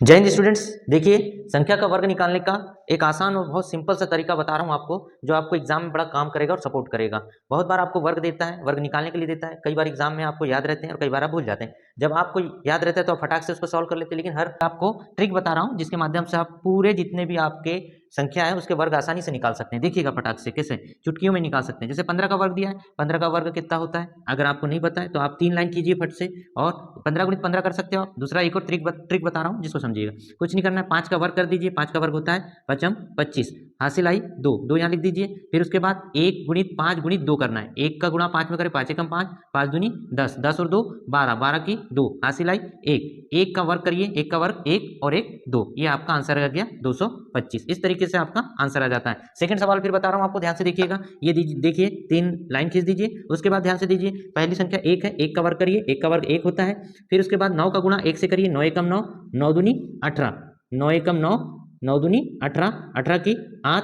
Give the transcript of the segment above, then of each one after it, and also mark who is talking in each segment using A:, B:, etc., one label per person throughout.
A: जय हिंद स्टूडेंट्स। देखिए, संख्या का वर्ग निकालने का एक आसान और बहुत सिंपल सा तरीका बता रहा हूँ आपको, जो आपको एग्जाम में बड़ा काम करेगा और सपोर्ट करेगा। बहुत बार आपको वर्ग देता है, वर्ग निकालने के लिए देता है, कई बार एग्जाम में आपको याद रहते हैं और कई बार आप भूल जाते हैं। जब आपको याद रहता है तो आप फटाक से उसको सॉल्व कर लेते हैं, लेकिन हर आपको ट्रिक बता रहा हूँ जिसके माध्यम से आप पूरे जितने भी आपके संख्या है उसके वर्ग आसानी से निकाल सकते हैं। देखिएगा फटाक से कैसे चुटकियों में निकाल सकते हैं। जैसे 15 का वर्ग दिया है, 15 का वर्ग कितना होता है अगर आपको नहीं पता है तो आप 3 लाइन कीजिए फट से और 15 गुणित 15 कर सकते हो। दूसरा एक और ट्रिक बता रहा हूँ जिसको समझिएगा। कुछ नहीं करना है, 5 का वर्ग कर दीजिए। 5 का वर्ग होता है 5 25, हासिल आई 2, 2 यहाँ लिख दीजिए। फिर उसके बाद 1 गुणित 5 गुणित 2 करना है। 1 का गुणा 5 में करें, 5 एकम 5, 5 दूनी 10, 10 और 2 12, 12 की 2, हासिल आई 1। 1 का वर्ग करिए, 1 का वर्ग 1 और 1 2, ये आपका आंसर आ गया 225। इस तरीके से आपका आंसर आ जाता है। सेकंड सवाल फिर बता रहा हूँ आपको, ध्यान से देखिएगा। ये देखिए 3 लाइन खींच दीजिए। उसके बाद ध्यान से दीजिए, पहली संख्या 1 है, 1 का वर्ग करिए, 1 का वर्ग 1 होता है। फिर उसके बाद 9 का गुणा 1 से करिए, 9 एकम 9, 9 दूनी 18, 9 एकम 9, 9 दूनी 18, 18 की 8,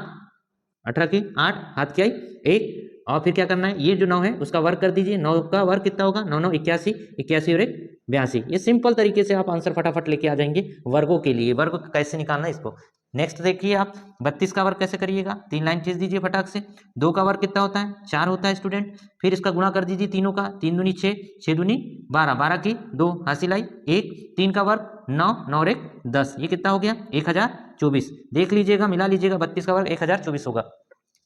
A: 18 की 8, हाथ की आई 1। और फिर क्या करना है, ये जो 9 है उसका वर्ग कर दीजिए। 9 का वर्ग कितना होगा, 9 9 81, 81 और 1 82। ये सिंपल तरीके से आप आंसर फटाफट लेके आ जाएंगे वर्गों के लिए। वर्ग कैसे निकालना है इसको नेक्स्ट देखिए आप। 32 का वर्ग कैसे करिएगा, 3 लाइन खींच दीजिए फटाक से। 2 का वर्ग कितना होता है, 4 होता है स्टूडेंट। फिर इसका गुणा कर दीजिए तीनों का, 3 दूनी 6, 6 दूनी 12, 12 की 2, हासिल आई 1। 3 का वर्ग 9, 9 और 1 10, ये कितना हो गया 1024। देख लीजिएगा, मिला लीजिएगा, 32 का वर्ग 1024 होगा।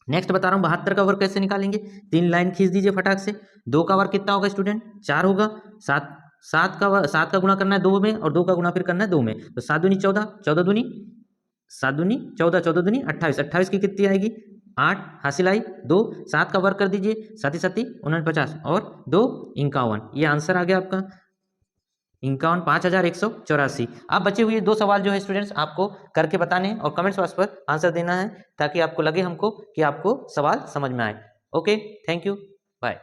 A: नेक्स्ट बता रहा हूँ 72 का वर्ग कैसे निकालेंगे। 3 लाइन खींच दीजिए फटाक से। 2 का वर्ग कितना होगा स्टूडेंट, 4 होगा। 7, 7 का गुणा करना है 2 में और 2 का गुणा फिर करना है 2 में, तो 7 दूनी 14, 14 दूनी 7 दूनी 14, 14 दूनी 28, 28 की कितनी आएगी 8, हासिल आई 2। 7 का वर्ग कर दीजिए, 7 7 49 और 2 51, ये आंसर आ गया आपका 51, 5184। अब बचे हुए 2 सवाल जो है स्टूडेंट्स आपको करके बताने हैं और कमेंट्स बॉक्स पर आंसर देना है, ताकि आपको लगे हमको कि आपको सवाल समझ में आए। Okay, thank you, bye.